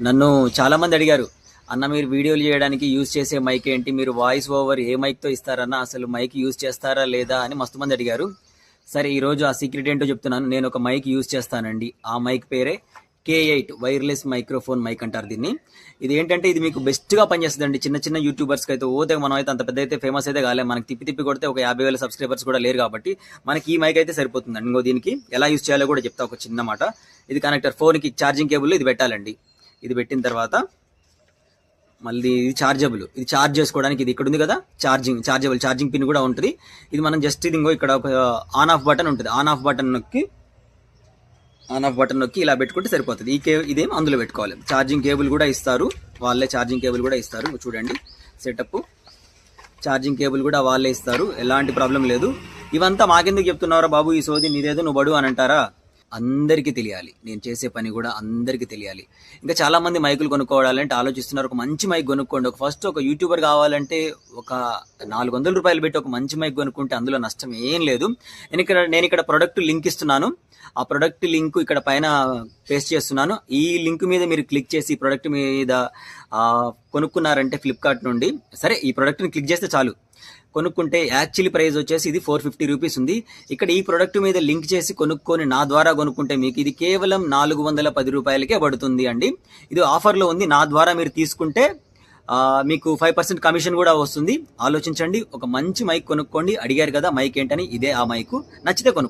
నన్ను చాలామంది అడిగారు, అన్న మీరు వీడియోలు చేయడానికి యూజ్ చేసే మైక్ ఏంటి, మీరు వాయిస్ ఓవర్ ఏ మైక్తో ఇస్తారన్న, అసలు మైక్ యూజ్ చేస్తారా లేదా అని మస్తు మంది అడిగారు. సరే ఈరోజు ఆ సీక్రెట్ ఏంటో చెప్తున్నాను. నేను ఒక మైక్ యూజ్ చేస్తానండి. ఆ మైక్ పేరే K8 వైర్లెస్ మైక్రోఫోన్ మైక్ అంటారు దీన్ని. ఇది ఏంటంటే ఇది మీకు బెస్ట్గా పనిచేస్తుందండి. చిన్న చిన్న యూట్యూబర్స్కి అయితే మనం అయితే అంత పెద్ద అయితే ఫేమస్ అయితే కాలే. మనకి తిప్పి తిప్పి కొడితే ఒక 50,000 సబ్స్క్రైబర్స్ కూడా లేరు కాబట్టి మనకి ఈ మైక్ అయితే సరిపోతుందండి. ఇంకో దీనికి ఎలా యూజ్ చేయాలో కూడా చెప్తా ఒక చిన్న మాట. ఇది కనెక్టర్, ఫోన్కి ఛార్జింగ్ కేబుల్ ఇది పెట్టాలండి. ఇది పెట్టిన తర్వాత మళ్ళీ ఇది చార్జబుల్, ఇది ఛార్జ్ చేసుకోవడానికి ఇది ఇక్కడ ఉంది కదా, ఛార్జింగ్ పిన్ కూడా ఉంటుంది. ఇది మనం జస్ట్ ఇది ఇంకో ఇక్కడ ఒక ఆన్ ఆఫ్ బటన్ ఉంటుంది. ఆన్ ఆఫ్ బటన్ నొక్కి ఇలా పెట్టుకుంటే సరిపోతుంది. ఇదేం అందులో పెట్టుకోవాలి. ఛార్జింగ్ కేబుల్ కూడా ఇస్తారు, వాళ్ళే ఛార్జింగ్ కేబుల్ కూడా ఇస్తారు. చూడండి సెటప్, ఛార్జింగ్ కేబుల్ కూడా వాళ్ళే ఇస్తారు, ఎలాంటి ప్రాబ్లం లేదు. ఇవంతా మాకెందుకు చెప్తున్నారా బాబు, ఈ సోది నీదేదో నువ్వు బడు అని అంటారా? అందరికీ తెలియాలి, నేను చేసే పని కూడా అందరికీ తెలియాలి. ఇంకా చాలా మంది మైకులు కొనుక్కోవాలంటే ఆలోచిస్తున్నారు. ఒక మంచి మైక్ కొనుక్కోండి. ఫస్ట్ ఒక యూట్యూబర్ కావాలంటే ఒక 400 రూపాయలు పెట్టి ఒక మంచి మైక్ కొనుక్కుంటే అందులో నష్టం ఏం లేదు. నేను ఇక్కడ ప్రొడక్ట్ లింక్ ఇస్తున్నాను. ఆ ప్రొడక్ట్ లింక్ ఇక్కడ పైన పేస్ట్ చేస్తున్నాను. ఈ లింక్ మీద మీరు క్లిక్ చేసి ప్రొడక్ట్ మీద కొనుక్కున్నారంటే ఫ్లిప్కార్ట్ నుండి, సరే ఈ ప్రొడక్ట్ని క్లిక్ చేస్తే చాలు, కొనుక్కుంటే యాక్చువల్లీ ప్రైస్ వచ్చేసి ఇది 450 రూపీస్ ఉంది. ఇక్కడ ఈ ప్రొడక్ట్ మీద లింక్ చేసి కొనుక్కొని నా ద్వారా కొనుక్కుంటే మీకు ఇది కేవలం 410 రూపాయలకే పడుతుంది అండి. ఇది ఆఫర్లో ఉంది. నా ద్వారా మీరు తీసుకుంటే మీకు 5% కమిషన్ కూడా వస్తుంది. ఆలోచించండి. ఒక మంచి మైక్ కొనుక్కోండి. అడిగారు కదా మైక్ ఏంటని, ఇదే ఆ మైక్. నచ్చితే కొనుక్కోండి.